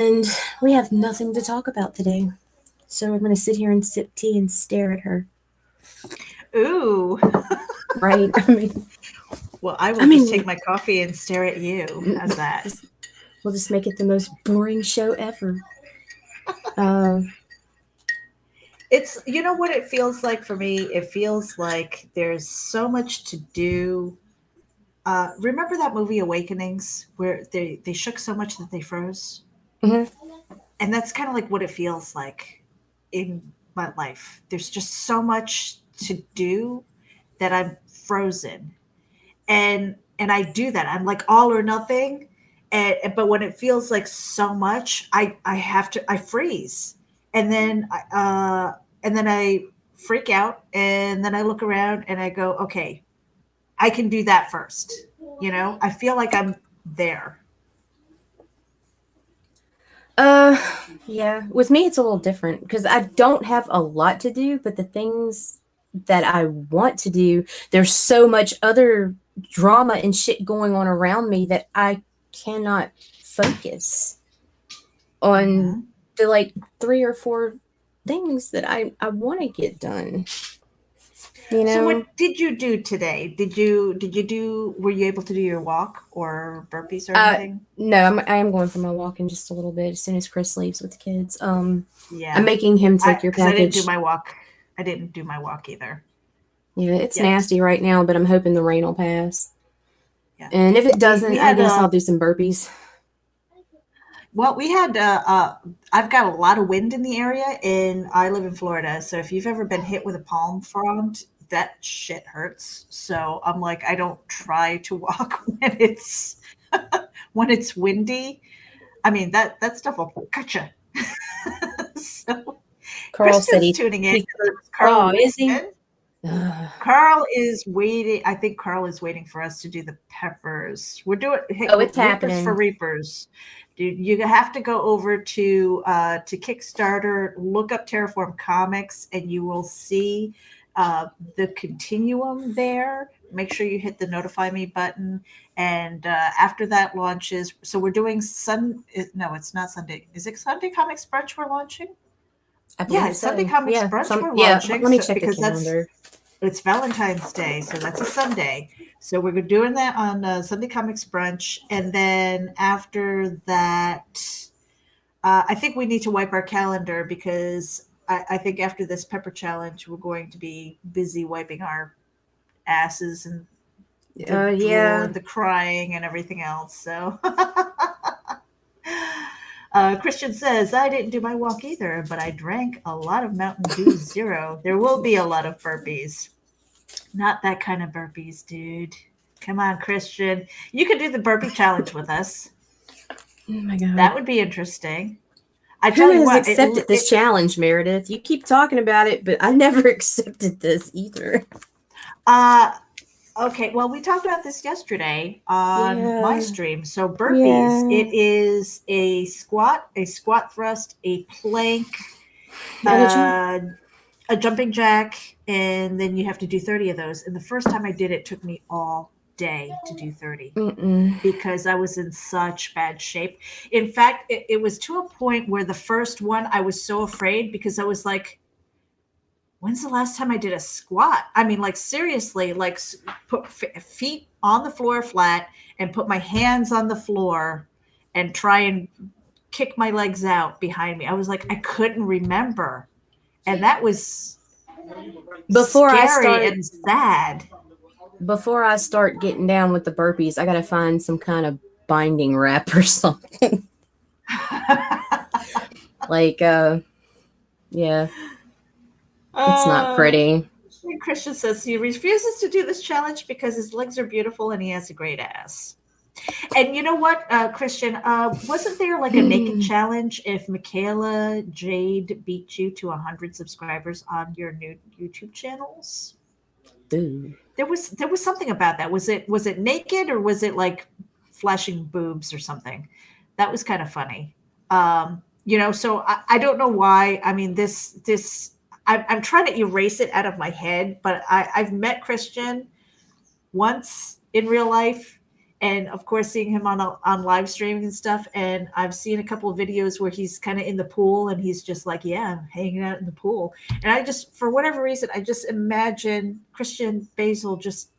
And we have nothing to talk about today. So I'm going to sit here and sip tea and stare at her. Ooh. Right? Well, I I will just take mean, my coffee and stare at you. How's that? just, we'll just make it the most boring show ever. Uh, It's, you know what it feels like for me? It feels like there's so much to do. Remember that movie Awakenings where they shook so much that they froze? mhm. And that's kind of like what it feels like in my life. There's just so much to do that I'm frozen. And I do that. I'm like all or nothing. But when it feels like so much, I have to I freeze, and then I freak out, and then I look around and I go, okay, I can do that first. I feel like I'm there. Uh, yeah. With me, it's a little different because I don't have a lot to do, but the things that I want to do, there's so much other drama and shit going on around me that I cannot focus on Hmm. the like three or four things that I want to get done. You So what know, did you do today? Were you able to do your walk or burpees or anything? no, I am going for my walk in just a little bit as soon as Chris leaves with the kids. I'm Yeah. making him I take your because I didn't do package. my walk. I didn't do my walk either Yeah, it's yet. nasty right now, but I'm hoping the rain will pass. Yeah. And if it We doesn't, I had guess I'll do some burpees. we had I've got a lot of wind in the area, and I live in Florida. So if you've ever been hit with a palm frond, that shit hurts. So I'm like, I don't try to walk when it's windy. I mean, that stuff will cut you. So Carl said Christian's tuning in he because it's Carl oh, is he? Winston. Carl is waiting. I think Carl is waiting for us to do the peppers. We're doing hey, Oh, it's Reapers for happening. Reapers. Dude, you have to go over to Kickstarter, look up Terraform Comics, and you will see the continuum there. Make sure you hit the notify me button, and after that launches, so we're doing No, it's not Sunday. Is it Sunday Comics Brunch we're launching? I Yeah, believe it's Sunday so. Comics Yeah, Brunch some we're yeah. launching, Let me so check the because that's calendar. it's Valentine's Day, so that's a Sunday. So we're doing that on Sunday Comics Brunch, and then after that, I think we need to wipe our calendar because I think after this pepper challenge, we're going to be busy wiping our asses and the drool Yeah. and the crying and everything else. So Christian says, I didn't do my walk either, but I drank a lot of Mountain Dew Zero. There will be a lot of burpees. Not that kind of burpees, dude. Come on, Christian. You could do the burpee challenge with us. Oh my god. That would be interesting. I Who tell you has what, accepted this challenge, Meredith? You keep talking about it, but I never accepted this either. uh okay, well, we talked about this yesterday on my Yeah. stream. So burpees, Yeah. it is a squat thrust, a plank, And a jump. uh a jumping jack, and then you have to do 30 of those. And the first time I did it took me all day to do 30 Mm-mm. because I was in such bad shape. In fact, it was to a point where the first one I was so afraid because I was like, when's the last time I did a squat? I mean, like seriously, like put feet on the floor flat and put my hands on the floor and try and kick my legs out behind me. I was like, I couldn't remember. And that was Before I scary start and sad. before I start getting down with the burpees, I gotta find some kind of binding wrap or something. Like yeah, it's not uh, pretty. Christian says he refuses to do this challenge because his legs are beautiful and he has a great ass. And you know what, Christian? Wasn't there like a naked challenge if Michaela Jade beat you to 100 subscribers on your new YouTube channels? Ooh. There was something about that. Was it naked or was it like flashing boobs or something? That was kind of funny. So I don't know why. I mean, I'm trying to erase it out of my head, but I've met Christian once in real life, and of course seeing him on live streaming and stuff. And I've seen a couple of videos where he's kind of in the pool and he's just like, yeah, I'm hanging out in the pool. And I just, for whatever reason, I just imagine Christian Basil just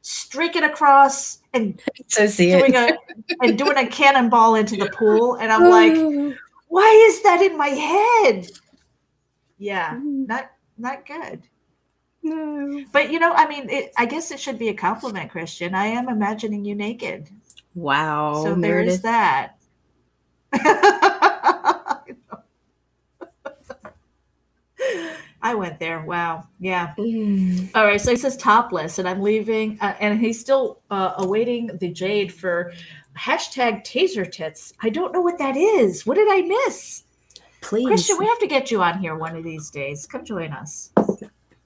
streaking across and So see it. doing a doing a cannonball into the pool. And I'm like, Oh, why is that in my head? Yeah, not good. no. But I mean, I guess it should be a compliment, Christian. I am imagining you naked. Wow, So there is Meredith. that. I went there. Wow. Yeah. Mm. All right. So he says topless, and I'm leaving, and he's still awaiting the Jade for hashtag taser tits. I don't know what that is. What did I miss? Christian, Please we have to get you on here one of these days. Come join us.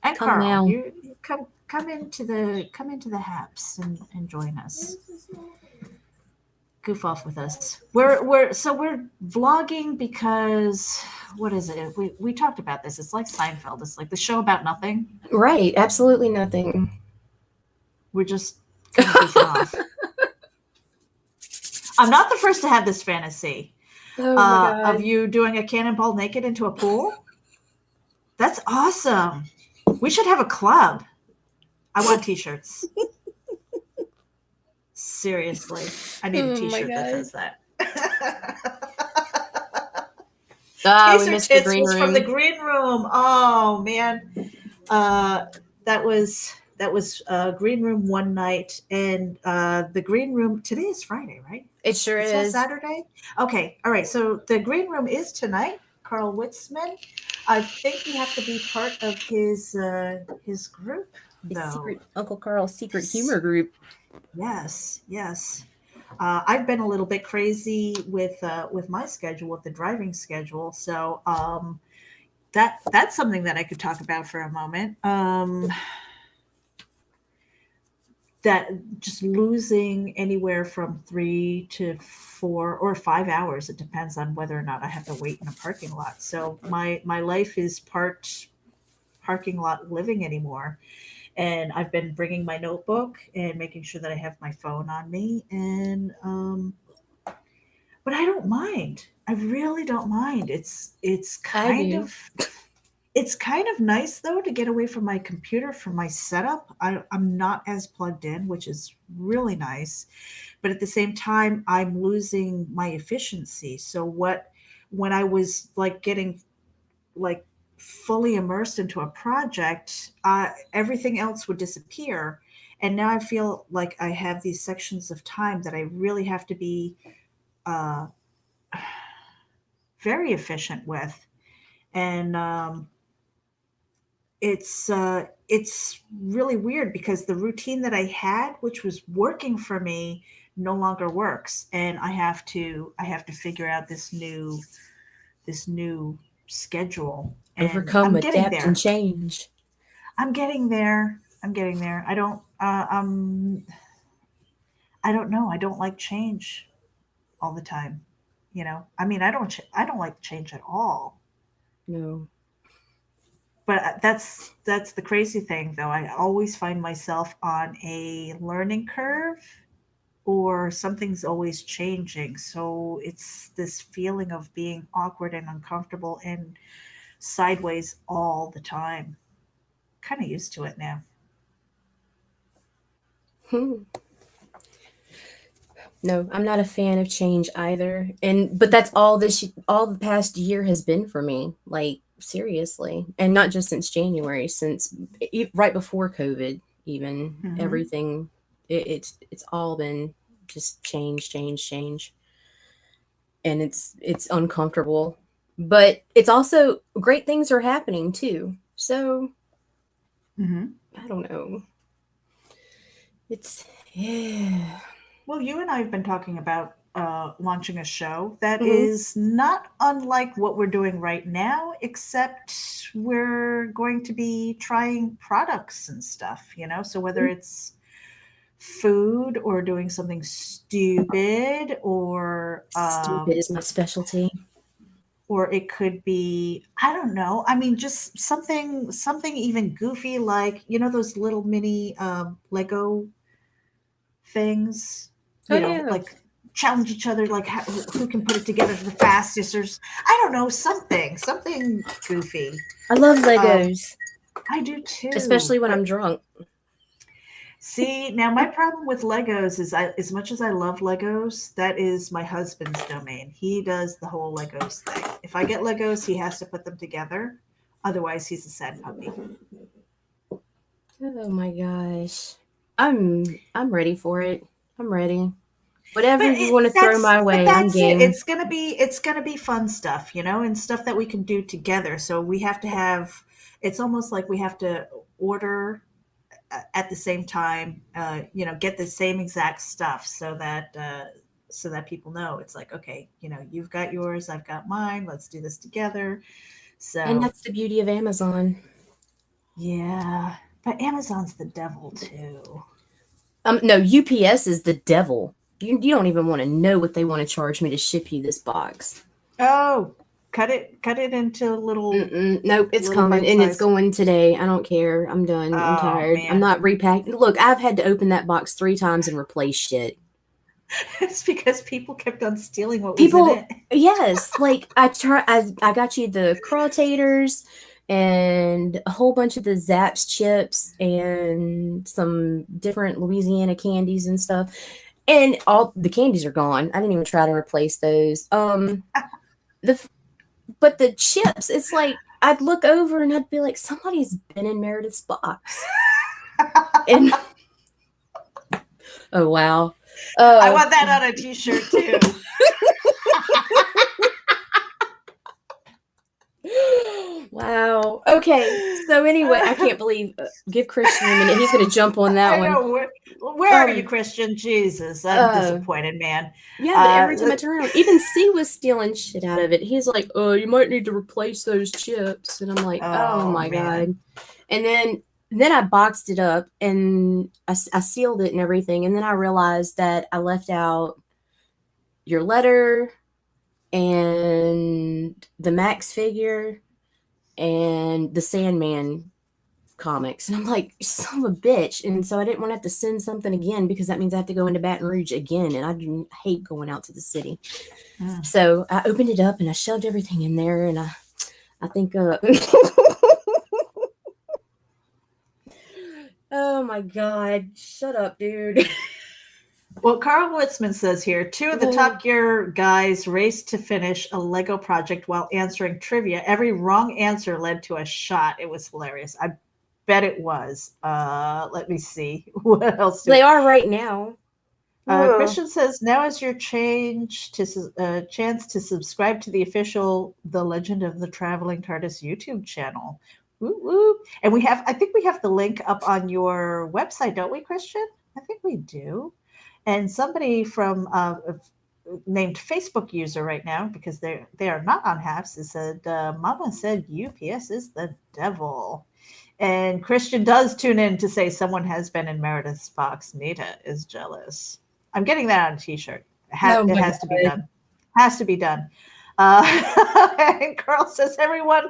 And come Carl, now. you come into the haps and join us. Goof off with us. We're vlogging because what is it? We talked about this. It's like Seinfeld. It's like the show about nothing. Right, absolutely nothing. We're just kind of goofing off. I'm not the first to have this fantasy Oh my of god. you doing a cannonball naked into a pool. That's awesome. We should have a club. I want t-shirts. Seriously, I need a Oh my t-shirt that god. says that. Ah, we Taser missed the Tits green was from the room. green room. Oh man, uh, that was green room one night, and the green room today is Friday, right? It sure It's still is. Saturday. Okay, all right. So the green room is tonight. Carl Witzman. I think you have to be part of his group, His though. secret Uncle Carl's secret humor group. Yes, yes. I've been a little bit crazy with my schedule, with the driving schedule. So that's something that I could talk about for a moment. That just losing anywhere from 3 to 4 or 5 hours. It depends on whether or not I have to wait in a parking lot. So my life is part parking lot living anymore. And I've been bringing my notebook and making sure that I have my phone on me. And but I don't mind. I really don't mind. I do. It's kind of nice though to get away from my computer, from my setup. I'm not as plugged in, which is really nice. But at the same time, I'm losing my efficiency. So when I was like getting like fully immersed into a project, everything else would disappear. And now I feel like I have these sections of time that I really have to be uh, very efficient with. And it's really weird because the routine that I had, which was working for me, no longer works, and I have to figure out this new schedule, and Overcome, I'm getting adapt, and there. change. I'm getting there. I'm getting there. I don't know. I don't like change all the time. I mean, I don't like change at all. No. But that's the crazy thing, though. I always find myself on a learning curve, or something's always changing. So it's this feeling of being awkward and uncomfortable and sideways all the time. Kind of used to it now. Hmm. No, I'm not a fan of change either. And but that's all the past year has been for me. Like seriously. And not just since January, since right before COVID even Hmm. everything it's all been just change, change, change. And it's uncomfortable. But it's also great things are happening too. So, Hmm. I don't know. It's yeah. Well, you and I have been talking about launching a show that Mhm. is not unlike what we're doing right now, except we're going to be trying products and stuff, So whether it's food or doing something stupid, Stupid is my specialty. or it could be, I don't know. I mean, just something even goofy, like those little mini Lego things. Oh yeah. like challenge each other, like who can put it together the fastest, or I don't know, something goofy. I love Um, Legos, I do too, especially when I'm but drunk. see, now my problem with Legos is as much as I love Legos, that is my husband's domain. He does the whole Legos thing. If I get Legos, he has to put them together. Otherwise, he's a sad puppy. Oh my gosh. I'm ready for it. I'm ready. But Whatever you want to throw my way, I'm that's it. game. It's gonna be fun stuff, and stuff that we can do together. So we have to have. It's almost like we have to order at the same time, get the same exact stuff so that people know it's like, okay, you've got yours, I've got mine. Let's do this together. And So that's the beauty of Amazon. yeah, but Amazon's the devil too. No, UPS is the devil. You don't even want to know what they want to charge me to ship you this box. Oh, cut it into little Nope, it's little coming bite and it's size. going today. I don't care. I'm done. I'm Oh tired. I'm man. not repacking. Look, I've had to open that box 3 times and replace shit. It's because people kept on stealing what was in People, it. yes, like I got you the crawtators and a whole bunch of the Zaps chips and some different Louisiana candies and stuff. And all the candies are gone. I didn't even try to replace those. The But the chips, it's like I'd look over and I'd be like, somebody's been in Meredith's box. And oh wow. I Uh want that on a t-shirt too. wow. Okay. So anyway, I can't believe give Christian a minute. He's gonna jump on that I one. know. Where are you, Um Christian? Jesus, I'm uh disappointed, man. yeah, but Uh, every time I turn around, even C was stealing shit out of it. He's like, you might need to replace those chips. And I'm like, oh oh my man. God. And then I boxed it up and I sealed it and everything. And then I realized that I left out your letter and the Max figure and the Sandman comics. And I'm like, son of a bitch. And so I didn't want to have to send something again because that means I have to go into Baton Rouge again. And I hate going out to the city. Mm. So I opened it up and I shoved everything in there. And I think, oh my God, shut up, dude. Well, Carl Witzman says here, two of the Top Gear guys raced to finish a Lego project while answering trivia. Every wrong answer led to a shot. It was hilarious. I bet it was. Let me see. What else do They are right now. Ugh. Christian says, now is your chance to subscribe to the official The Legend of the Traveling TARDIS YouTube channel. Woo woo. And I think we have the link up on your website, don't we, Christian? I think we do. And somebody from named Facebook user right now, because they are not on HAPS, it said, Mama said UPS is the devil. And Christian does tune in to say someone has been in Meredith's box. Nita is jealous. I'm getting that on a t-shirt. Oh It my has to be God. done. Has to be done. And Carl says everyone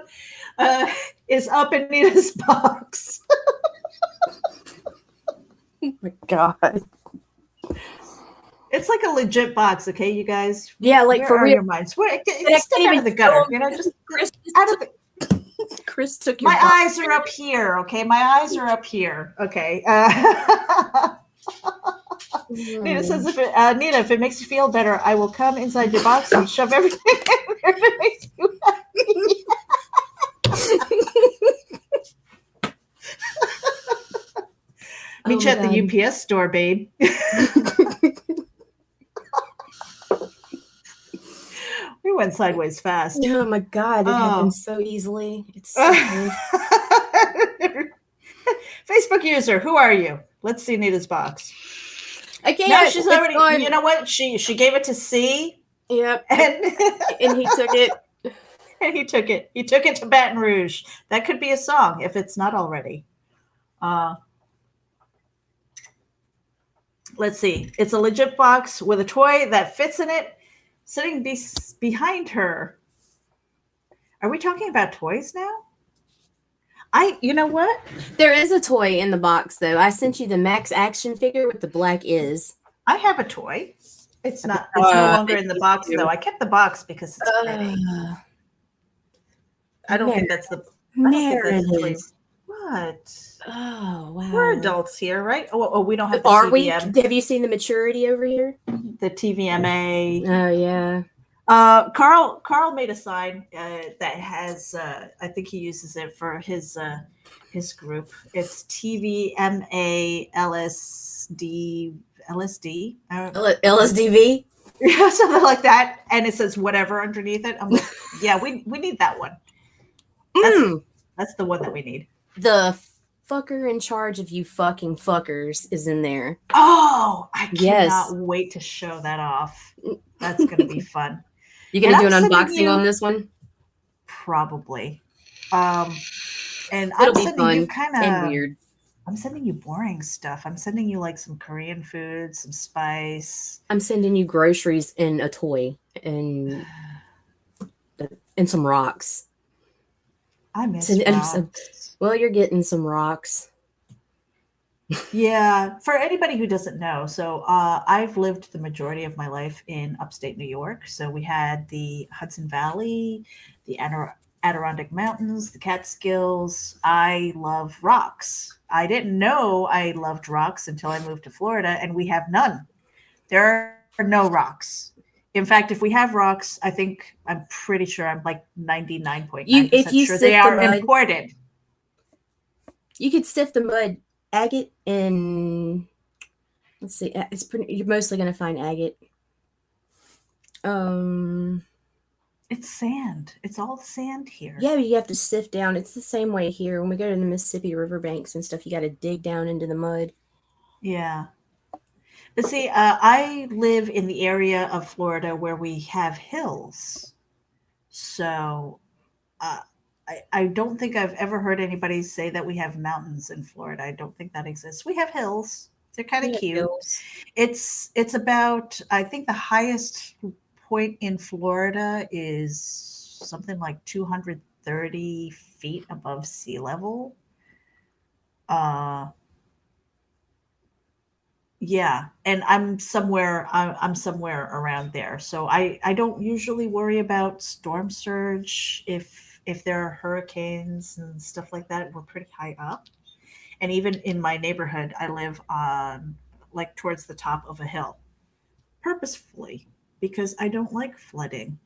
uh, is up in Nita's box. Oh my God. It's like a legit box, okay, you guys? Yeah, like Where for are real. your minds? Where, And I step can't out even of the show gutter. them because Just Chris out of took, the. Chris took your My box. eyes are up here, okay? My eyes are up here, okay? Nita says, Nita, if it makes you feel better, I will come inside your box and shove everything in there if it makes you happy. Oh Meet you my at the God. UPS store, babe. We went sideways fast. Oh my God, it Oh. happens so easily. It's so good. Facebook user, who are you? Let's see Nita's box. I No, can't. she's It's already. You gone. know what? She gave it to C, Yep. and And he took it. and he took it. He took it to Baton Rouge. That could be a song if it's not already. Uh, let's see. It's a legit box with a toy that fits in it, sitting behind her. Are we talking about toys now? You know what? There is a toy in the box, though. I sent you the Max action figure with the black is. I have a toy. It's I, not. It's no longer I in the do box though. too. I kept the box because it's pretty. Uh, I don't think that's the. I don't think that's the toy. Meredith. What? Oh We're wow. adults here, right? Oh, we don't have the Are we? TVM, Have you seen the maturity over here? the TVMA. Oh yeah. Carl made a sign that has. I think he uses it for his group. It's TVMA LSD. LSDV. Yeah, something like that, and it says whatever underneath it. I'm like, yeah, we need that one. That's Mm, that's the one that we need. the fucker in charge of you fucking fuckers is in there. Oh, I cannot Yes. wait to show that off. That's gonna be fun. You And gonna do I'm an sending unboxing on you this one? probably, um, and It'll I'm be sending you fun kind and of. weird. I'm sending you boring stuff. I'm sending you like some Korean food, some spice. I'm sending you groceries and a toy and some rocks. I miss rocks. Well, you're getting some rocks. Yeah, for anybody who doesn't know, so I've lived the majority of my life in upstate New York. So we had the Hudson Valley, the Adirondack Mountains, the Catskills. I love rocks. I didn't know I loved rocks until I moved to Florida, and we have none. There are no rocks. In fact, if we have rocks, I'm pretty sure I'm like If 99.9% you sure they sift the are mud, imported. you could sift the mud, agate, and let's see. It's pretty. You're mostly gonna find agate. Um, It's sand. It's all sand here. yeah, you have to sift down. It's the same way here. When we go to the Mississippi riverbanks and stuff, you got to dig down into the mud. Yeah. But see, I live in the area of Florida where we have hills. So uh, I don't think I've ever heard anybody say that we have mountains in Florida. I don't think that exists. We have hills. They're kind of We have cute. hills. It's about, I think the highest point in Florida is something like 230 feet above sea level. Uh, Yeah, and I'm somewhere around there. So I don't usually worry about storm surge if there are hurricanes and stuff like that. We're pretty high up. And even in my neighborhood, I live on like towards the top of a hill purposefully because I don't like flooding.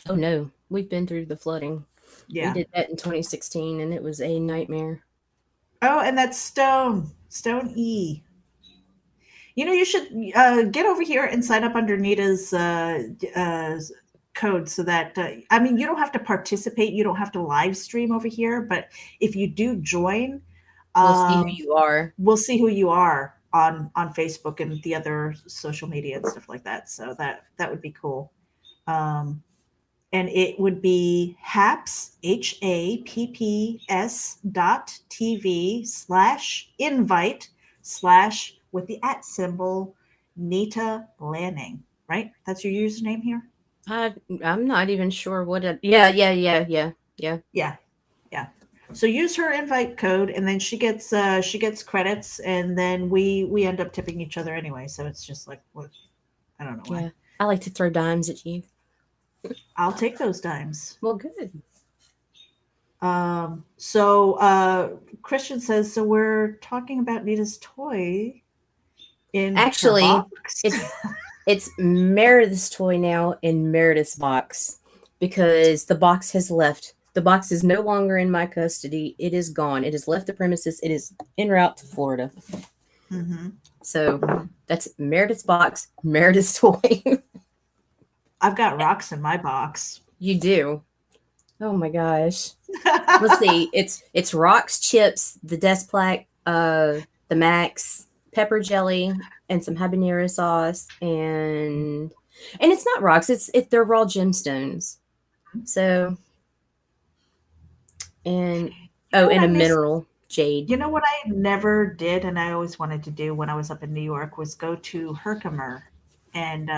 Oh no, we've been through the flooding. We Yeah. did that in 2016, and it was a nightmare. Oh, and that's Stone E. You know, you should get over here and sign up under Nita's code so that, I mean, you don't have to participate, you don't have to live stream over here, but if you do join, We'll see who um, you are. we'll see who you are on Facebook and the other social media and stuff like that. So that would be cool. Um, and it would be haps HAPPS dot TV/invite/ with the at symbol Nita Lanning, right? That's your username here. I, I'm not even sure what it. Yeah. Yeah, yeah. So use her invite code, and then she gets credits, and then we end up tipping each other anyway. So it's just like, what? I don't know why. Yeah. I like to throw dimes at you. I'll take those dimes. Well, good. Christian says, so we're talking about Nita's toy in her Actually, box. it's Meredith's toy now in Meredith's box because the box has left. The box is no longer in my custody. It is gone. It has left the premises. It is en route to Florida. Mm-hmm. So that's Meredith's box, Meredith's toy. I've got rocks in my box. You do. Oh my gosh. Let's see. It's rocks, chips, the Desplac, the Max, pepper jelly, and some habanero sauce, and it's not rocks. They're raw gemstones. So and You know oh, what and I a miss? mineral jade. You know what I never did, and I always wanted to do when I was up in New York was go to Herkimer and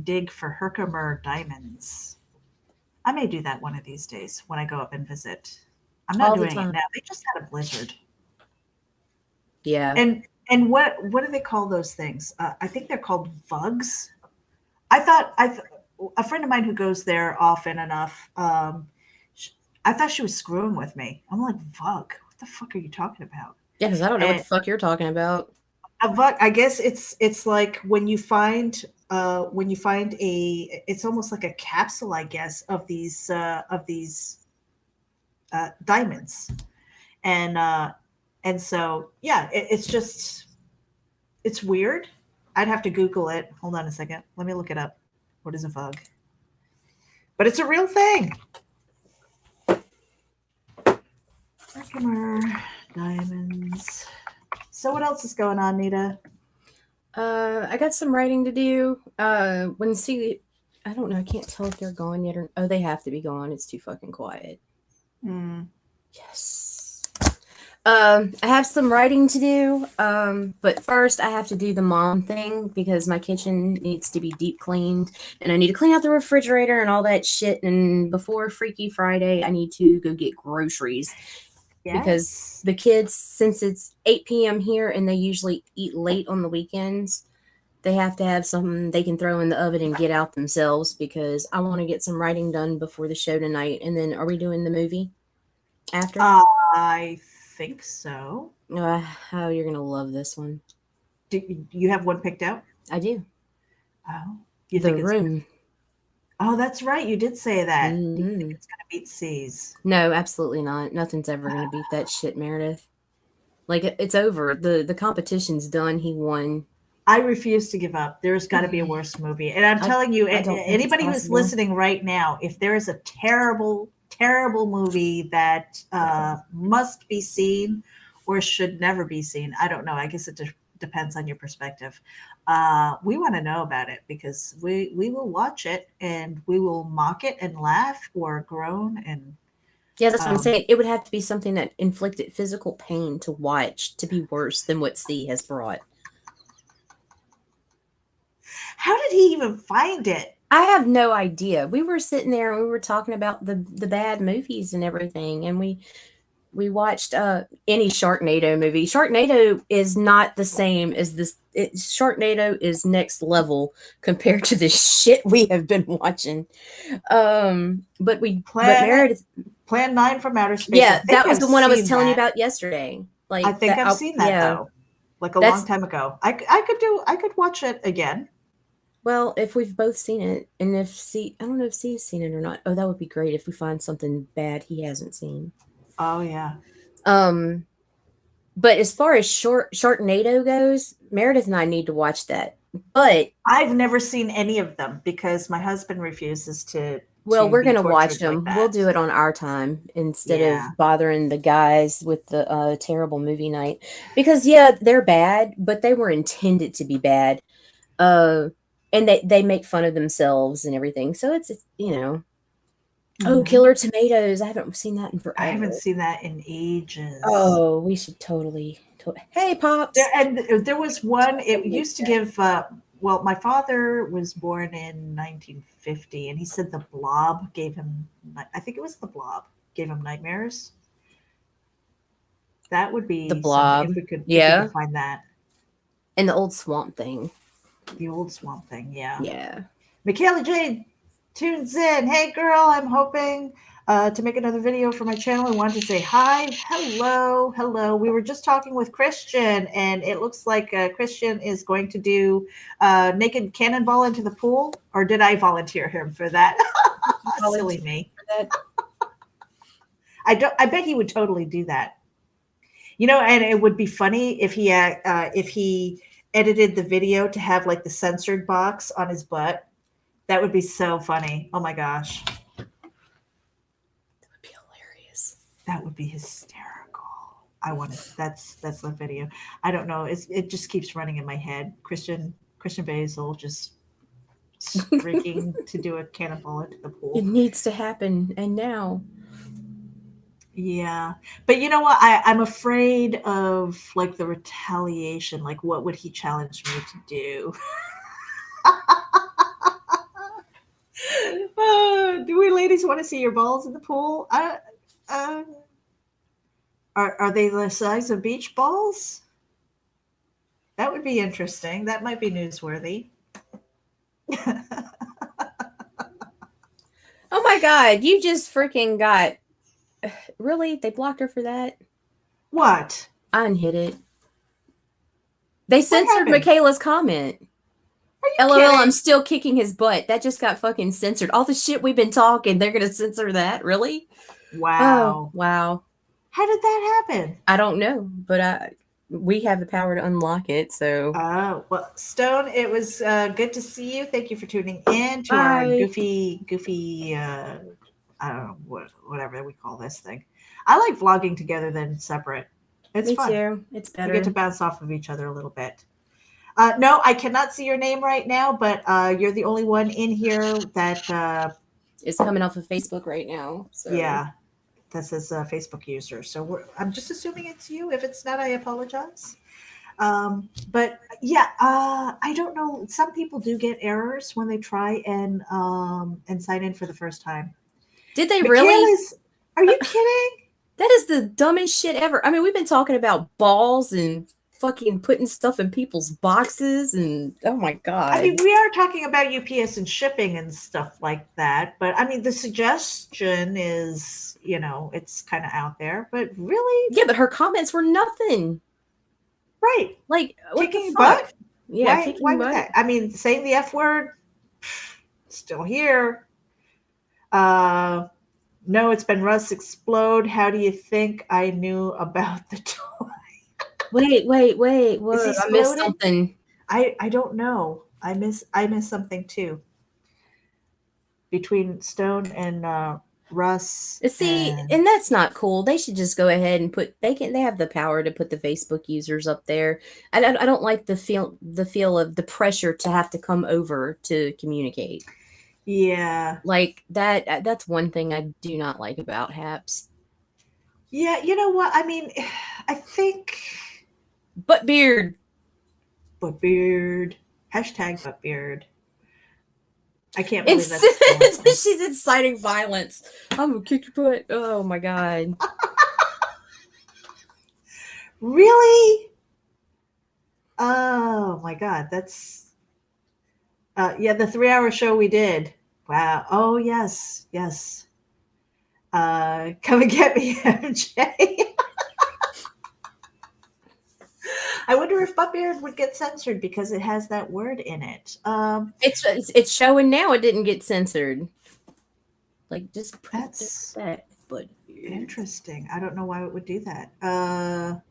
dig for Herkimer diamonds. I may do that one of these days when I go up and visit. I'm not All the doing it time. now. They just had a blizzard. Yeah. And And what do they call those things? I think they're called vugs. I thought a friend of mine who goes there often enough. Sh I thought she was screwing with me. I'm like, vug. What the fuck are you talking about? Yeah, because I don't know what the And fuck you're talking about. a vug, I guess it's like when you find a, it's almost like a capsule, I guess, of these diamonds. And so yeah, it's just it's weird. I'd have to Google it. Hold on a second. Let me look it up. What is a vug? But it's a real thing. Herkimer diamonds. So what else is going on, Nita? I got some writing to do. When see, I don't know. I can't tell if they're gone yet or. Oh, they have to be gone. It's too fucking quiet. Hmm. Yes. I have some writing to do. But first I have to do the mom thing because my kitchen needs to be deep cleaned and I need to clean out the refrigerator and all that shit. And before Freaky Friday, I need to go get groceries because Yes. the kids, since it's 8 p.m. here and they usually eat late on the weekends, they have to have something they can throw in the oven and get out themselves because I want to get some writing done before the show tonight. And then are we doing the movie after? I think so. Oh, you're gonna love this one. Do you have one picked out? I do. Oh, you The think it's Room. Oh, that's right. You did say that. Do you think Hmm. it's gonna beat C's? No, absolutely not. Nothing's ever gonna beat that shit, Meredith. Like it's over. The competition's done. He won. I refuse to give up. There's got to be a worse movie. And I'm I telling you, I don't think it's anybody who's possible. listening right now, if there is a terrible, terrible movie that must be seen or should never be seen, I don't know. I guess it depends on your perspective. We want to know about it because we will watch it and we will mock it and laugh or groan and Yeah, that's what I'm um, saying. It would have to be something that inflicted physical pain to watch to be worse than what C has brought. how did he even find it? I have no idea. We were sitting there and we were talking about the bad movies and everything, and we watched any Sharknado movie. Sharknado is not the same as this. Sharknado is next level compared to the shit we have been watching. But Planet Meredith, Plan 9 from Outer Space. I yeah, think that was I've the one I was seen telling you that. about yesterday. I Like think that, I've seen that yeah. though, like a long That's time ago. I could watch it again. well, if we've both seen it, and if C, I don't know if C's seen it or not. Oh, that would be great if we find something bad he hasn't seen. Oh yeah. Um, but as far as Sharknado goes, Meredith and I need to watch that. But I've never seen any of them because my husband refuses well, to we're be gonna watch tortured like them. We'll that. do it on our time instead Yeah. of bothering the guys with the terrible movie night. Because yeah, they're bad, but they were intended to be bad. Uh, and they make fun of themselves and everything. So it's you know. Oh, Hmm. Killer Tomatoes! I haven't seen that in I haven't forever. seen that in ages. Oh, we should totally. Hey, pops. There was one. It used to give. Well, my father was born in 1950, and he said the Blob gave him. I think it was the Blob gave him nightmares. That would The be something Blob. if we could Yeah, find that. and the old Swamp Thing. The old Swamp Thing, yeah. Yeah. Michaela Jade tunes in. Hey girl, I'm hoping to make another video for my channel. I wanted to say hi. Hello, hello. We were just talking with Christian, and it looks like Christian is going to do naked cannonball into the pool. Or did I volunteer him for that? Volunteer Silly me. for that. I don't. I bet he would totally do that. And it would be funny if he edited the video to have like the censored box on his butt. That would be so funny. Oh my gosh. That would be hilarious. That would be hysterical. I want to. That's the video. I don't know. It just keeps running in my head. Christian Basil just streaking to do a cannonball into the It pool. needs to happen, and now. Yeah, but you know what? I'm afraid of like the retaliation. Like, what would he challenge me to do? Do we ladies want to see your balls in the pool? Uh, are they the size of beach balls? That would be interesting. That might be newsworthy. Oh my god, you just freaking got. Really? They blocked her for that? What? I unhit it. They What censored happened? Michaela's comment. Are you LOL, I'm kidding? still kicking his butt. That just got fucking censored. All the shit we've been talking, they're gonna censor that? Really? Oh, Wow. wow. How did that happen? I don't know, but we have the power to unlock it, so. Well, Stone, it was good to see you. Thank you for tuning in to our Bye. goofy, I don't know, whatever we call this thing. I like vlogging together than separate. It's Me fun. too. It's We get to better. bounce off of each other a little bit. No, I cannot see your name right now, but you're the only one in here that, It's coming off of Facebook right now, so. yeah, that says Facebook user. So I'm just assuming it's you. If it's not, I apologize. But yeah, I don't know. Some people do get errors when they try and sign in for the first time. Did they really? Michaela's, are you kidding? That is the dumbest shit ever. I mean, we've been talking about balls and fucking putting stuff in people's boxes and oh my I god. mean, we are talking about UPS and shipping and stuff like that, but I mean, the suggestion is, it's kind of out there, but really, Yeah, but her comments were nothing. right? Like, what the Kicking fuck? butt? Yeah, Why kicking would butt. that? I mean, saying the F word, still here. Uh, no, it's been Russ explode. How do you think I knew about the toy? Wait. Is he Whoa, I missed exploded? something. I don't know. I miss something too between Stone and Russ See, and and that's not cool. They should just go ahead and they have the power to put the Facebook users up there. I don't like the feel of the pressure to have to come over to communicate. yeah. Like that's one thing I do not like about Haps. Yeah, you know what? I mean, I think But beard. but beard. Hashtag but beard. I can't believe It's that's still a thing. she's inciting violence. I'm gonna kick your butt. Oh my god. Really? Oh my god, that's yeah, the 3 hour show we did. Wow. Oh yes, yes. Come and get me, MJ. I wonder if Buttbeard would get censored because it has that word in it. It's showing now. It didn't get censored. Like just put That's that butt beard. interesting. I don't know why it would do that. No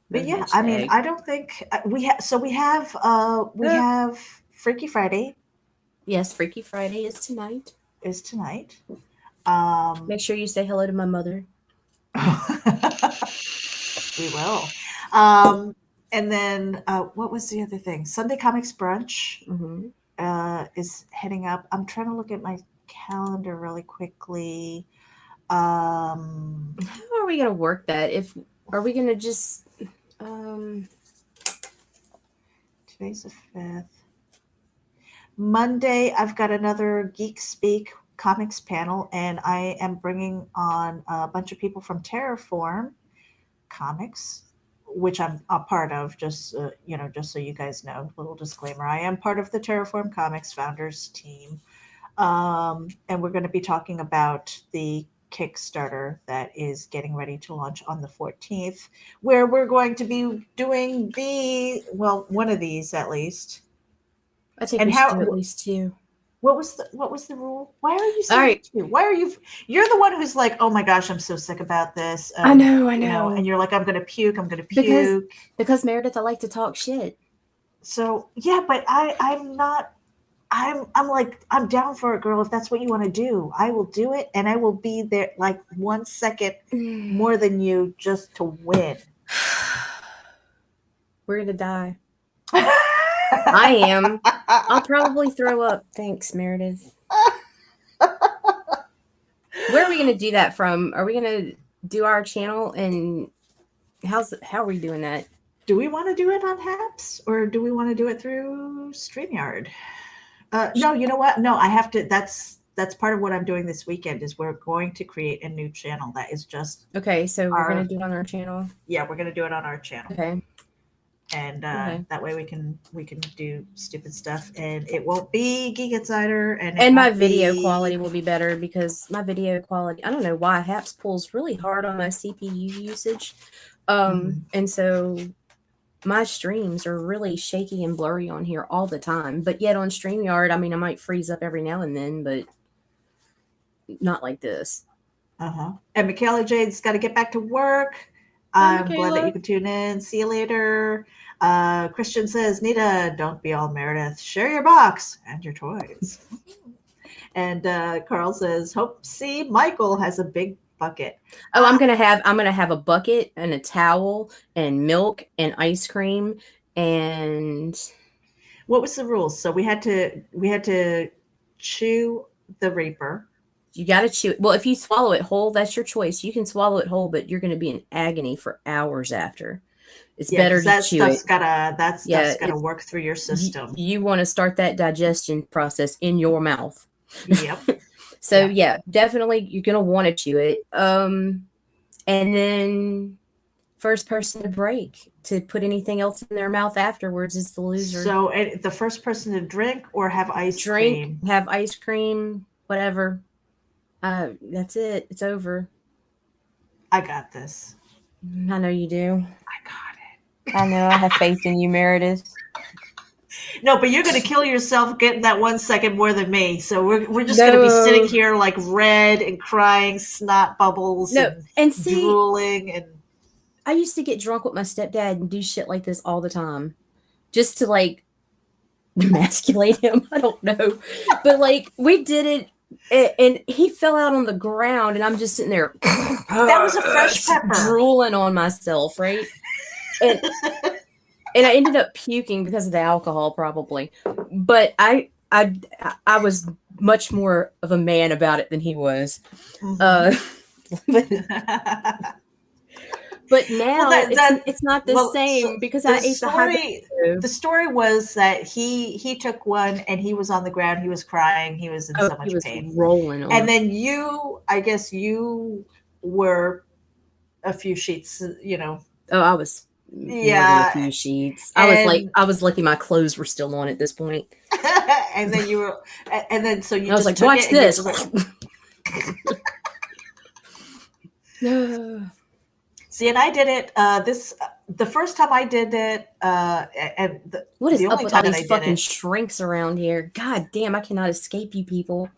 But yeah, I mean, hashtag. I don't think we have. So we Uh, have Freaky Friday yes, Freaky Friday is tonight. is tonight. Um, Make sure you say hello to my mother. we will. Um, and then what was the other thing? Sunday Comics Brunch Hmm. is heading up. I'm trying to look at my calendar really quickly. Um, How are we gonna work that? If are we gonna just um today's the 5th. Monday, I've got another Geek Speak comics panel, and I am bringing on a bunch of people from Terraform Comics, which I'm a part of. Just so you guys know, little disclaimer: I am part of the Terraform Comics founders team, and we're going to be talking about the Kickstarter that is getting ready to launch on the 14th, where we're going to be doing one of these at least. I think And we should do how at least two. what was the rule? Why are you All saying right. two? Why are you're the one who's like, oh my gosh, I'm so sick about this. I And know. you're like, I'm gonna puke, I'm gonna Because puke. because Meredith, I like to talk shit. So yeah, but I'm not I'm like, I'm down for it, girl. If that's what you want to do, I will do it, and I will be there like 1 second more than you just to win. We're gonna die. I am. I'll probably throw up. Thanks, Meredith. Where are we gonna do that from? Are we gonna do our channel and how are we doing that? Do we want to do it on Haps or do we want to do it through StreamYard? No, you know what? No, I have to. That's part of what I'm doing this weekend is we're going to create a new channel that is just Okay, so we're gonna our. do it on our channel. Yeah, we're gonna do it on our channel. Okay. and Okay. that way we can do stupid stuff, and it won't be Geek Insider, and it And my won't video be. quality will be better because my video quality, I don't know why, HAPS pulls really hard on my CPU usage. Mhm. And so my streams are really shaky and blurry on here all the time. But yet on StreamYard, I mean, I might freeze up every now and then, but not like this. And Michaela Jade's got to get back to work. Hi, I'm glad that you Michaela. can tune in. See you later. Christian says, Nita, don't be all Meredith. Share your box and your toys. And Carl says, hope see Michael has a big bucket. Oh, I'm gonna have a bucket and a towel and milk and ice cream and What was the rules? So we had to chew the Reaper. you gotta chew it. Well, if you swallow it whole, that's your choice. You can swallow it whole, but you're gonna be in agony for hours after. It's Yeah, better because to that chew it. stuff's gotta that Yeah, stuff's gotta it's work through your system. you want to start that digestion process in your mouth. Yep. So Yeah. yeah, definitely you're gonna want to chew it. And then first person to break to put anything else in their mouth afterwards is the loser. So the first person to drink or have ice Drink, cream. have ice cream, whatever. That's it. It's over. I got this. I know you do. I got I know. I have faith in you, Meredith. it. No, but you're going to kill yourself getting that 1 second more than me. So we're just going to be sitting No, here like red and crying snot bubbles no. and And see, drooling and I used to get drunk with my stepdad and do shit like this all the time, just to like emasculate him. I don't know, but like we did it, and he fell out on the ground, and I'm just sitting there, that was a fresh pepper. drooling on myself, right? And and I ended up puking because of the alcohol, probably. But I was much more of a man about it than he was. Mhm. Uh, but, but Well, now that that it's not the well, so same because the I ate the story habanero. the story was that he took one and he was on the ground. He was crying. He was in Oh, so he much was pain. rolling on And the. then I guess you were a few sheets, Oh, I was more than a yeah, few sheets. and I was lucky my clothes were still on at this point. and then you were, and then so you I was just like, took watch it and you're this. just like, No. see, and I did it. The first time I did it, and What is the up only with all time that these I did fucking it. shrinks around here? God damn, I cannot escape you people.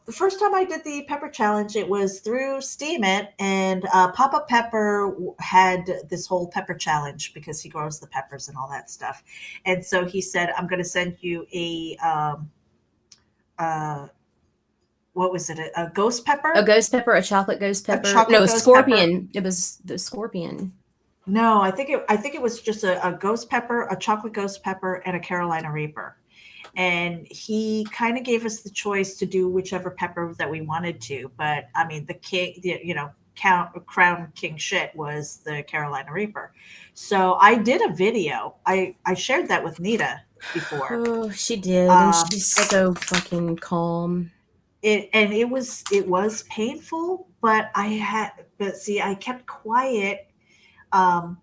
The first time I did the pepper challenge, it was through Steam It, and Papa Pepper had this whole pepper challenge because he grows the peppers and all that stuff. And so he said, "I'm going to send you uh, what was it? A ghost A pepper, ghost pepper, a chocolate ghost a pepper. No, chocolate a ghost pepper." scorpion. It was the scorpion. No, I think it was just a ghost pepper, a chocolate ghost pepper, and a Carolina Reaper. And he kind of gave us the choice to do whichever pepper that we wanted to. But I mean, crown king shit was the Carolina Reaper. So I did a video. I shared that with Nita before. Oh, she did, and Um, she's so fucking calm. it was painful, but see, I kept quiet um,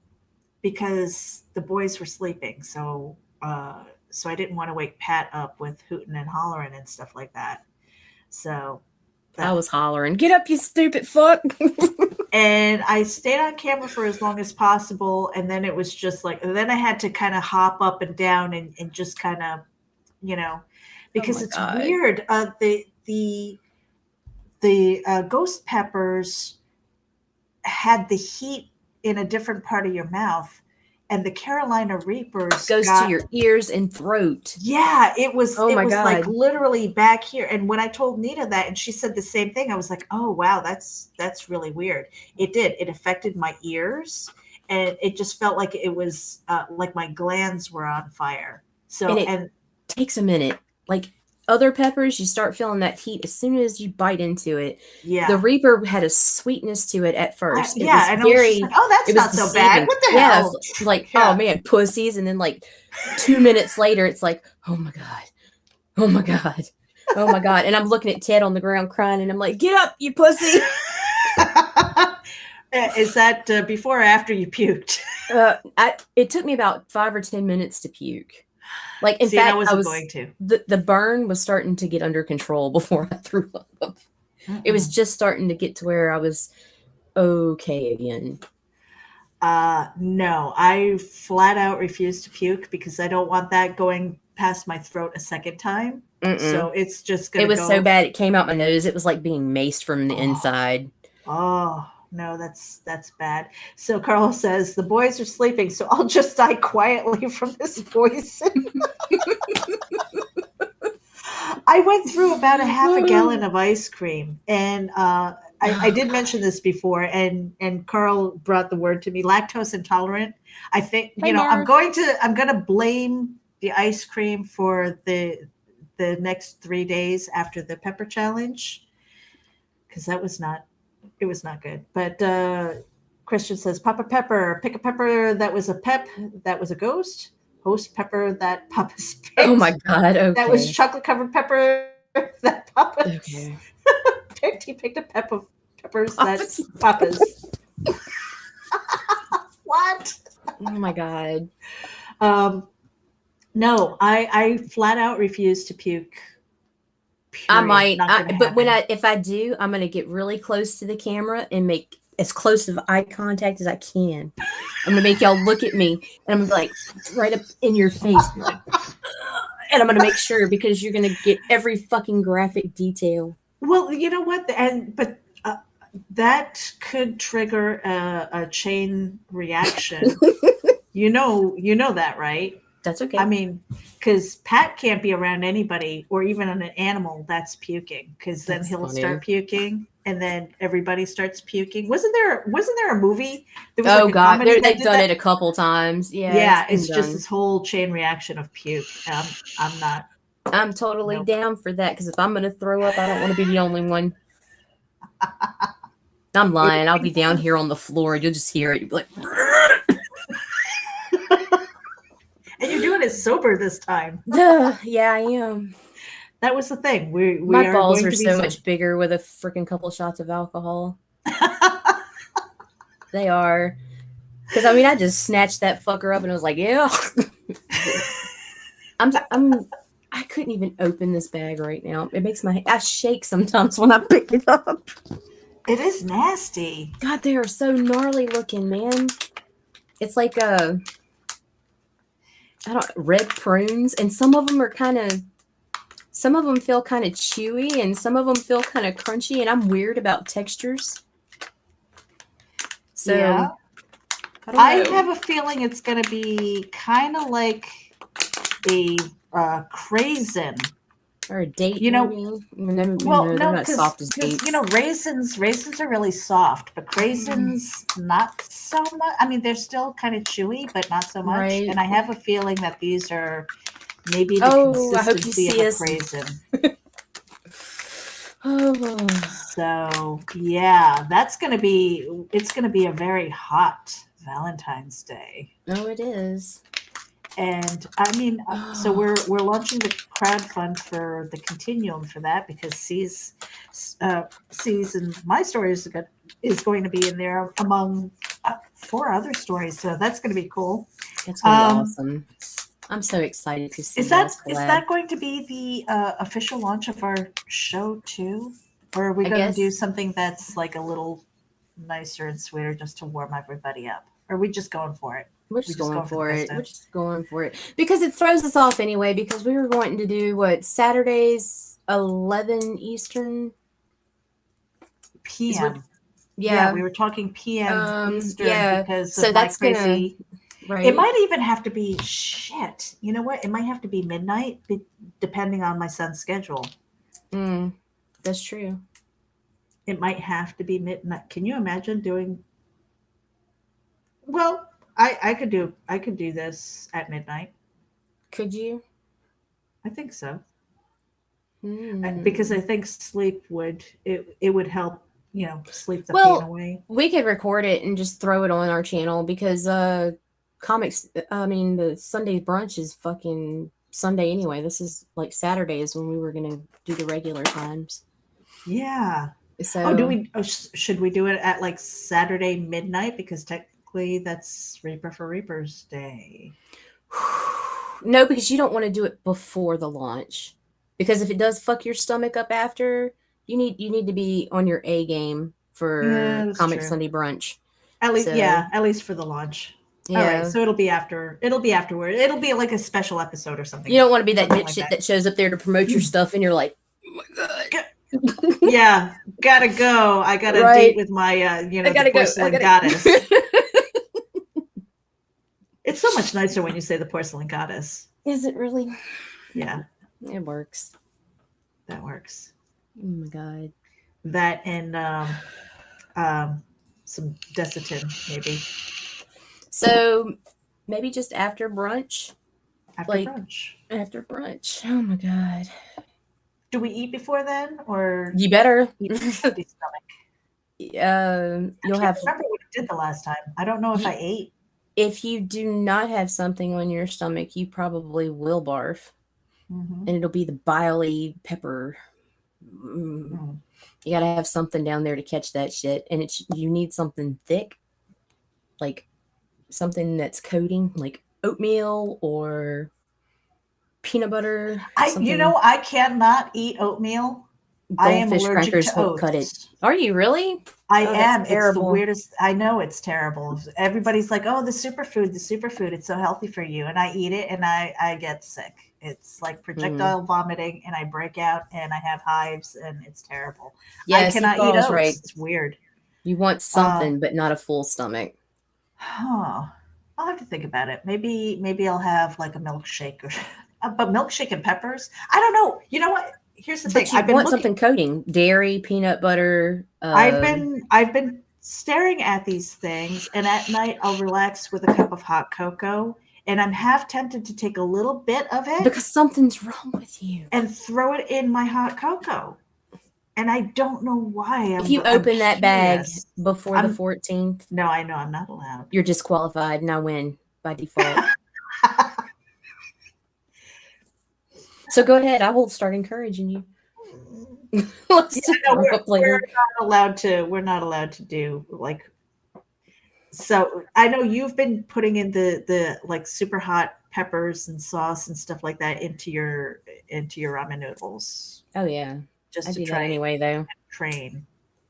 because the boys were sleeping. So I didn't want to wake Pat up with hooting and hollering and stuff like that. So I that was hollering, "Get up, you stupid fuck!" and I stayed on camera for as long as possible, and then it was just like then I had to kind of hop up and down and just kind of you know Oh because my it's god. weird. The ghost peppers had the heat in a different part of your mouth, and the Carolina Reapers Goes to got. your ears and throat. Yeah, it was Oh it my was like god. literally back here. And when I told Nita that and she said the same thing, I was like, "Oh wow, that's really weird." It did. It affected my ears and it just felt like it was like my glands were on fire. And So it and takes a minute. Like other peppers, you start feeling that heat as soon as you bite into it. The yeah. Reaper had a sweetness to it at first. Yeah, and I was just like, "Oh, It that's was not so bad. deceiving. What the Yeah, it's hell?" like, oh Yeah. man, pussies. And then like 2 minutes later, it's like, oh my God. Oh my God. Oh my God. And I'm looking at Ted on the ground crying and I'm like, get up, you pussy. Is that before or after you puked? It took me about 5 or 10 minutes to puke. Like, in See, and I fact, I wasn't was going to. the burn was starting to get under control before I threw up. It was Mm-mm. just starting to get to where I was okay again. No, I flat out refuse to puke because I don't want that going past my throat a second time. So Mm-mm. it's just It gonna was so go. bad it came out my nose. It was like being maced from the Oh, inside. oh no, that's bad. So Carl says the boys are sleeping, so I'll just die quietly from this poison. I went through about a half a gallon of ice cream, and I Oh did god. mention this before, and Carl brought the word to me, lactose intolerant. I think Hey I'm Mark. going to blame the ice cream for the next 3 days after the pepper challenge because that was not it was not good. But Christian says, Papa Pepper, pick a pepper that was a pep, that was a ghost. Host pepper that Papa's Oh my picked. god. That was Okay. chocolate covered pepper that Papa's Okay. picked. He picked a peppers that Opposite. Papa's. What? Oh my god. Um, no, I flat out refuse to puke. I Period. might, Not going to but when happen. if I do, I'm gonna get really close to the camera and make as close of eye contact as I can. I'm gonna make y'all look at me, and I'm gonna be like right up in your face, be like, and I'm gonna make sure because you're gonna get every fucking graphic detail. Well, you know what? And but that could trigger a chain reaction. You know that, right? That's I okay. mean, because Pat can't be around anybody or even an animal that's puking, because then That's he'll start funny. puking, and then everybody starts puking. Wasn't there a movie? There was like Oh a god, comedy that they've did done that. it a couple times. Yeah, it's Yeah, been it's just done. this whole chain reaction of puke. I'm not. I'm totally Nope. down for that because if I'm gonna throw up, I don't want to be the only one. I'm It would lying. I'll be be down fun. here on the floor. You'll just hear it. You'll be like, And you're doing it sober this time. duh, yeah, I am. That was the thing. We My are balls going are to be so sober. much bigger with a freaking couple shots of alcohol. They are. Because I mean, I just snatched that fucker up and I was like, yeah. I'm. I couldn't even open this bag right now. It makes my I shake sometimes when I pick it up. It is nasty. God, they are so gnarly looking, man. It's like I don't red prunes, and some of them are kind of some of them feel kind of chewy, and some of them feel kind of crunchy. And I'm weird about textures, so Yeah. I don't I know. have a feeling it's going to be kind of like a craisin. Or a date, You know, maybe. No, well, no, they're no, not soft as because dates. raisins are really soft, but craisins not so much. I mean, they're still kind of chewy, but not so much. Right. And I have a feeling that these are maybe the Oh, I hope you consistency of see a us. craisin. Oh, So yeah, it's gonna be a very hot Valentine's Day. oh, it is. And I mean, so Oh, we're launching the crowd fund for the continuum for that because C's and my story is going to be in there among four other stories. So that's going to be cool. it's gonna be Um, awesome. I'm so excited to see y'all's is collab. that going to be the official launch of our show too, or are we I going to do guess something that's like a little nicer and sweeter just to warm everybody up? Or are we just going for it? we're We just just going going for the for it. We're gusto? just going for it because it throws us off anyway. Because we were wanting to do what Saturdays 11 Eastern is what. PM. Yeah, Yeah. we were talking PM Eastern Yeah. because of So my that's gonna crazy. It right. might even have to be shit. You know what? It might have to be midnight, depending on my son's schedule. Mm, that's true. It might have to be midnight. Can you imagine doing? Well, I could do this at midnight. Could you? I think so because Hmm. I think sleep it would help. Sleep the pain Well, away. we could record it and just throw it on our channel because comics I mean the Sunday brunch is fucking Sunday anyway. This is like Saturdays when we were gonna do the regular times. Yeah. Oh, do So we? Oh, should we do it at like Saturday midnight? Because technically that's Reaper for Reaper's Day. no, because you don't want to do it before the launch. Because if it does fuck your stomach up after, you need to be on your A game Yeah, for that's Comic true. Sunday brunch. At least, So yeah, at least for the launch. All right, yeah. so it'll be after. It'll be afterward. It'll be like a special episode or You something, don't want to be that something like dipshit that. that shows up there to promote your stuff and you're like, oh my god. Yeah, gotta go. I got a date Right. with my, I the gotta go. I porcelain gotta. goddess. It's so much nicer when you say the porcelain goddess. Is it really? Yeah, It works. that works. Oh my god. That and um, some Desitin, maybe So maybe just after brunch? after Like brunch. after brunch. Oh my god. Do we eat before then, or You better. eat with an empty stomach? I You'll can't have. remember what I did the last time. I don't know if I ate. If you do not have something on your stomach, you probably will barf, Hmm. and it'll be the biley pepper. Mm. Mm. You gotta have something down there to catch that shit, and you need something thick, like something that's coating, like oatmeal or peanut butter, something. I cannot eat oatmeal. I am Goldfish allergic crackers to won't cut it. oats. Are you really? I Oh, that's am. It's the terrible. weirdest. I know it's terrible. Everybody's like, "Oh, the superfood, the superfood. It's so healthy for you." And I eat it, and I get sick. It's like Mm. projectile vomiting, and I break out, and I have hives, and it's terrible. I Yeah, see, cannot eat Paul's oats. right. It's weird. You want Uh, something, but not a full stomach. huh. I'll have to think about it. Maybe I'll have like a milkshake or, but milkshake and peppers. I don't know. You know what? Here's the thing. But you want something coating: dairy, peanut butter. I've been staring at these things, and at night I'll relax with a cup of hot cocoa, and I'm half tempted to take a little bit of it Because something's wrong with you. and throw it in my hot cocoa. And I don't know why. If I'm you I'm open that bag curious. before the I'm 14th, no, I know I'm not allowed. you're disqualified and I win by default. So go ahead. I will start encouraging you. Let's Yeah, just no, throw up we're later. not allowed to. We're not allowed to do like. So I know you've been putting in the like super hot peppers and sauce and stuff like that into your ramen noodles Oh, yeah. I just to do that try and anyway, though. train.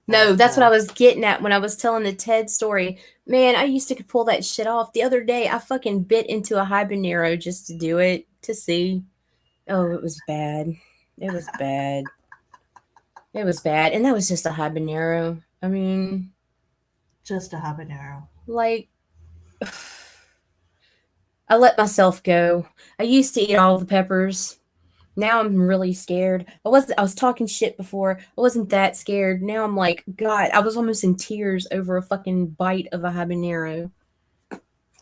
No, But that's what I was getting at when I was telling the TED story. Man, I used to pull that shit off. The other day, I fucking bit into a habanero just to do it, to see. Oh, it was bad. It was bad. It was bad. And that was just a habanero. I mean, just a habanero. like, I let myself go. I used to eat all the peppers. Now I'm really scared. I was talking shit before. I wasn't that scared. Now I'm like, God, I was almost in tears over a fucking bite of a habanero.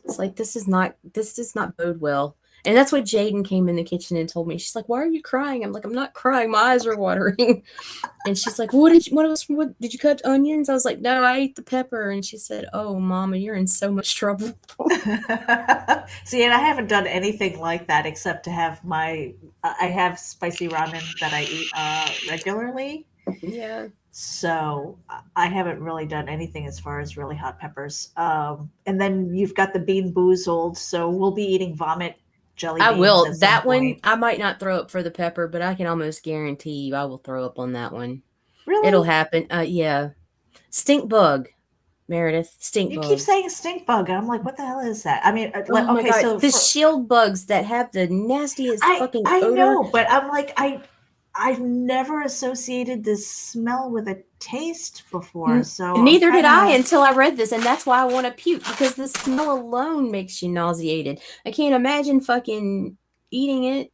It's like this does not bode well. And that's what Jaden came in the kitchen and told me. She's like, "Why are you crying?" I'm like, "I'm not crying. My eyes are watering." And she's like, what did you cut onions?" I was like, "No, I ate the pepper." And she said, "Oh, Mama, you're in so much trouble." See, and I haven't done anything like that except to have I have spicy ramen that I eat regularly. Yeah. So I haven't really done anything as far as really hot peppers. And then you've got the bean boozled, so we'll be eating vomit jelly I beans will. at some That one, point. I might not throw up for the pepper, but I can almost guarantee you I will throw up on that one. It'll Really? happen. Yeah. Stink bug, Meredith. Stink You keep bug. saying stink bug, and I'm like, what the hell is that? I mean, like, Oh my okay, god. so The for shield bugs that have the nastiest fucking I odor. know, but I'm like I've never associated this smell with a taste before, so I'm Neither kind did I of until I read this, and that's why I want to puke because the smell alone makes you nauseated. I can't imagine fucking eating it.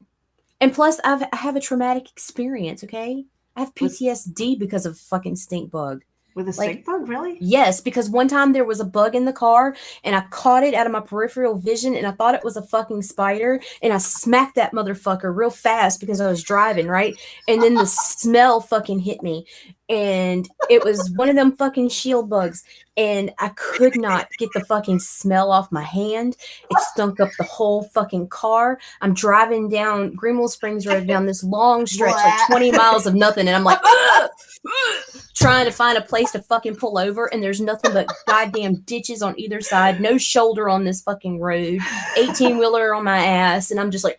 And plus, I have a traumatic experience. Okay, I have with PTSD because of fucking stink bug. a Like, stink bug, really? yes, because one time there was a bug in the car and I caught it out of my peripheral vision and I thought it was a fucking spider and I smacked that motherfucker real fast because I was driving, right? And then the smell fucking hit me and it was one of them fucking shield bugs and I could not get the fucking smell off my hand. It stunk up the whole fucking car. I'm driving down Greenville Springs Road down this long stretch, like Blah. 20 miles of nothing, and I'm like, ugh, ugh, trying to find a place to fucking pull over, and there's nothing but goddamn ditches on either side, no shoulder on this fucking road, 18-wheeler on my ass, and I'm just like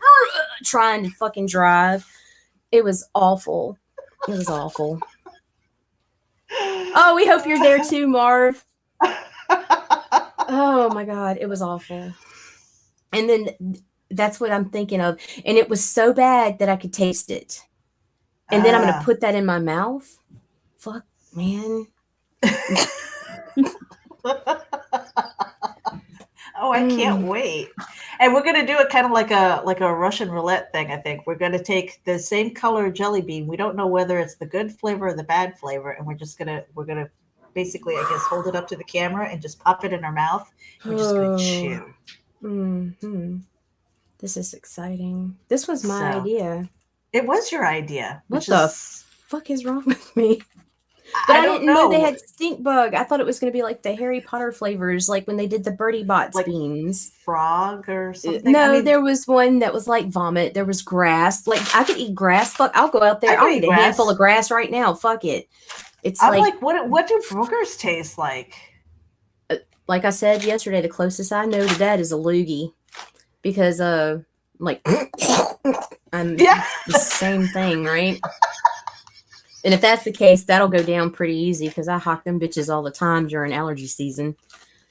trying to fucking drive. It was awful. It was awful. Oh, we hope you're there too, Marv. Oh my god, it was awful. And then that's what I'm thinking of. And it was so bad that I could taste it. And then I'm gonna Ah. put that in my mouth. Fuck, man. Oh, I can't wait. And we're gonna do it kind of like a Russian roulette thing, I think. We're gonna take the same color jelly bean. We don't know whether it's the good flavor or the bad flavor, and we're gonna basically, I guess, hold it up to the camera and just pop it in our mouth. We're just gonna Oh. chew. Hmm. This is exciting. This was my So idea. it was your idea, What which the is fuck is wrong with me? But I I don't didn't know they know, had stink bug. I thought it was going to be like the Harry Potter flavors, like when they did the Birdie Bots like beans. frog or something. I No, mean, there was one that was like vomit. There was grass. Like I could eat grass. Fuck, I'll go out I there. could I'll eat eat a handful of grass. grass right now. Fuck it. It's I'm like, like, what do boogers taste like? like I said yesterday, the closest I know to that is a loogie because like Yeah. it's the same thing, right? And if that's the case, that'll go down pretty easy because I hawk them bitches all the time during allergy season.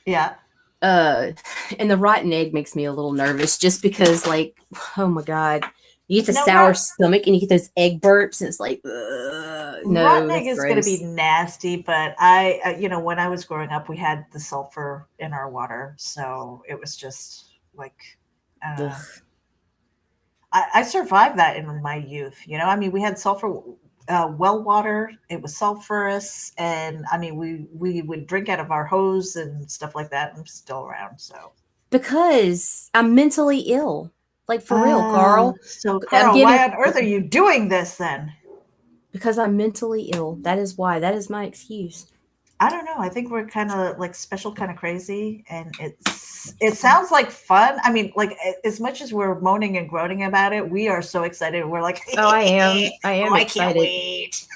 Yeah. Uh, and the rotten egg makes me a little nervous just because, like, oh my god, you get the No, sour stomach and you get those egg burps, and it's like, no, rotten egg that's is going to be gross. nasty, but when I was growing up, we had the sulfur in our water, so it was just like, I don't know. Ugh. I survived that in my youth. I mean, we had sulfur well water. It was sulfurous, and I mean, we would drink out of our hose and stuff like that. I'm still around, so. Because I'm mentally ill, like for real, Carl. So I'm Carl, giving why on earth are you doing this then? because I'm mentally ill. That is why. That is my excuse. I don't know. I think we're kind of like special, kind of crazy, and it sounds like fun. I mean, like as much as we're moaning and groaning about it, we are so excited. We're like, Oh, I am. I oh, am I can't excited. wait.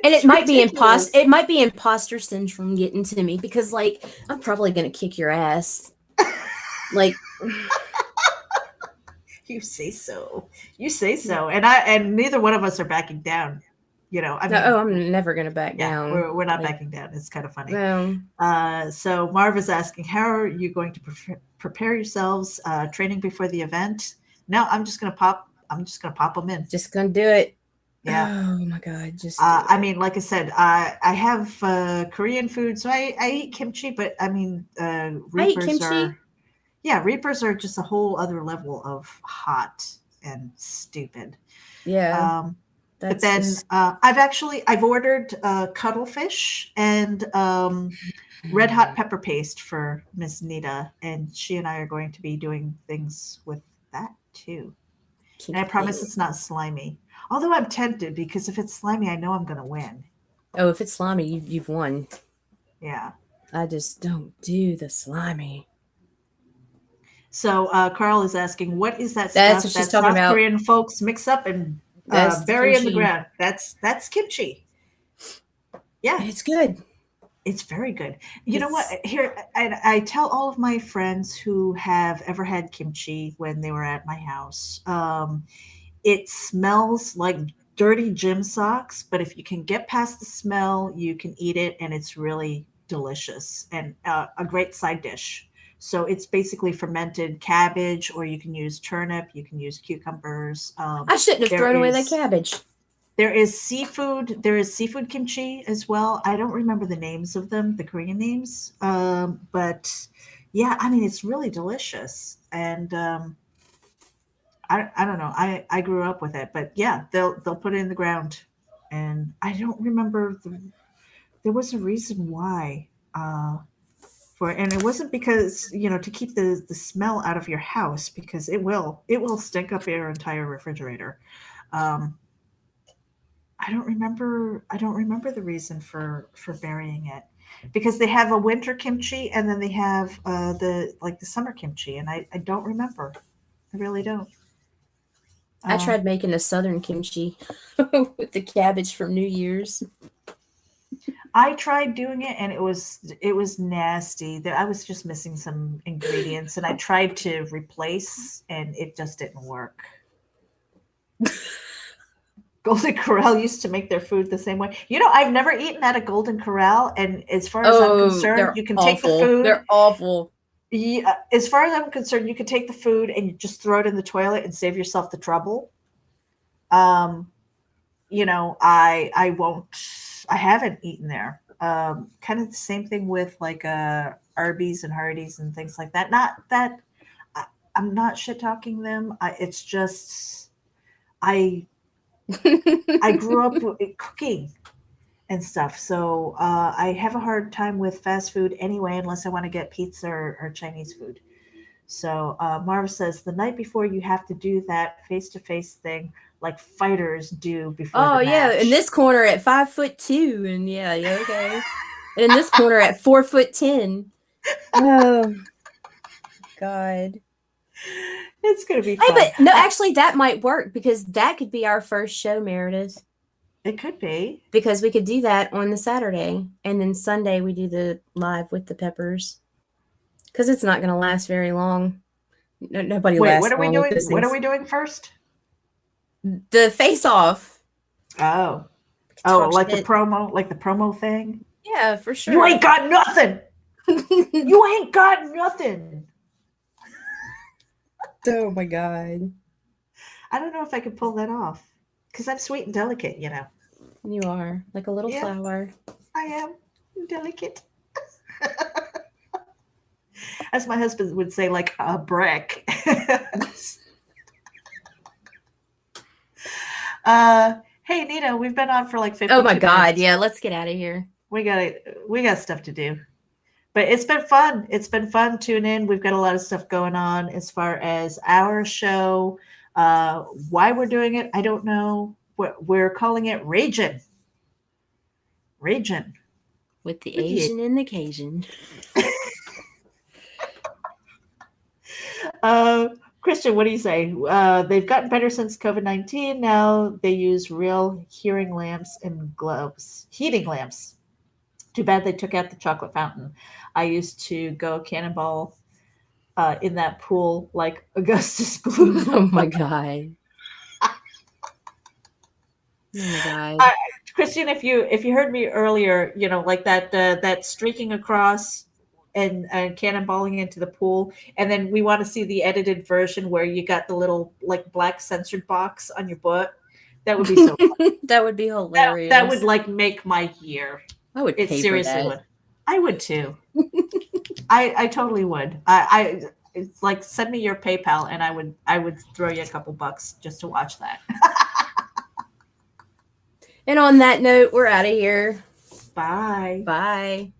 And it It's might be ridiculous. imposter syndrome getting to me because like I'm probably gonna kick your ass. Like You say so. You say so. And neither one of us are backing down. I no, mean, oh, I'm never gonna back yeah, down. we're not Like backing down. It's kind of funny. no, So Marv is asking, how are you going to prepare yourselves training before the event? No, I'm just gonna pop them in. just gonna do it. Yeah. Oh my god, just do I it. mean, like I said, I have Korean food, so I eat kimchi, but I mean, I eat reapers kimchi. are, yeah, reapers are just a whole other level of hot and stupid. Yeah, Um, but that's then just I've ordered cuttlefish and red hot pepper paste for Miss Nita, and she and I are going to be doing things with that too. And I kinky promise thing. it's not slimy. Although I'm tempted because if it's slimy, I know I'm going to win. Oh, if it's slimy, you've won. Yeah. I just don't do the slimy. So Carl is asking, what is that That's stuff what she's that talking South about. Korean folks mix up and That's the bury in the kimchi. ground? That's kimchi. Yeah, It's good. it's very good. You know what? It's Here, I tell all of my friends who have ever had kimchi when they were at my house. It smells like dirty gym socks, but if you can get past the smell, you can eat it, and it's really delicious and a great side dish. So it's basically fermented cabbage, or you can use turnip, you can use cucumbers. I shouldn't have There thrown away that is cabbage. there is seafood. There is seafood kimchi as well. I don't remember the names of them, the Korean names, but yeah, I mean it's really delicious, and I don't know. I grew up with it, but yeah, they'll put it in the ground, and I don't remember there was a reason why for it, and it wasn't because to keep the smell out of your house because it will stink up your entire refrigerator. Um, I don't remember the reason for burying it because they have a winter kimchi and then they have the summer kimchi, and I don't remember. I really don't. I Uh, tried making a southern kimchi with the cabbage from New Year's. I tried doing it and it was nasty. That I was just missing some ingredients and I tried to replace and it just didn't work. Golden Corral used to make their food the same way. I've never eaten at a Golden Corral, and as far as I'm Oh, concerned, they're you can take the awful. food. They're awful. Yeah, as far as I'm concerned, you can take the food and you just throw it in the toilet and save yourself the trouble. Um, I won't. I haven't eaten there. Kind of the same thing with like Arby's and Hardee's and things like that. Not that I, I'm not shit talking them. It's just I I grew up cooking and stuff, so I have a hard time with fast food anyway, unless I want to get pizza or Chinese food. So Marv says the night before you have to do that face to face thing like fighters do before Oh the yeah, in match. this corner at 5'2", and yeah, okay. And in this corner at 4'10". Oh God. It's gonna be Hey, fun. but no, actually, that might work because that could be our first show, Meredith. It could be. Because we could do that on the Saturday, and then Sunday we do the live with the peppers. Because it's not going to last very long. Nobody Wait, what lasts are we long with doing? those What are things. we doing first? The face off. Oh, Talk like shit. the promo thing. Yeah, for You sure. ain't got nothing. You ain't got nothing. Oh my God. I don't know if I could pull that off because I'm sweet and delicate. You are like a little Yeah, flower. I am delicate. As my husband would say, like a brick. Hey Nina, we've been on for like Oh my 52 God. minutes. Yeah, let's get out of here. We got stuff to do. But it's been fun. It's been fun. Tune in. We've got a lot of stuff going on as far as our show. Why we're doing it, I don't know. We're calling it Ragin'. Ragin' With the with you. Asian and the Cajun. Christian, what do you say? They've gotten better since COVID-19. Now they use real hearing lamps and gloves, heating lamps. Too bad they took out the chocolate fountain. I used to go cannonball in that pool like Augustus Gloop. Oh my God. Oh my God. Uh, Christian, if you heard me earlier, like that streaking across and cannonballing into the pool, and then we want to see the edited version where you got the little like black censored box on your butt. That would be so fun. That would be That would hilarious. like make my year. I would It pay for seriously that. would. I would too. I totally would. I it's like send me your PayPal and I would throw you a couple bucks just to watch that. And on that note, we're out of here. Bye. Bye.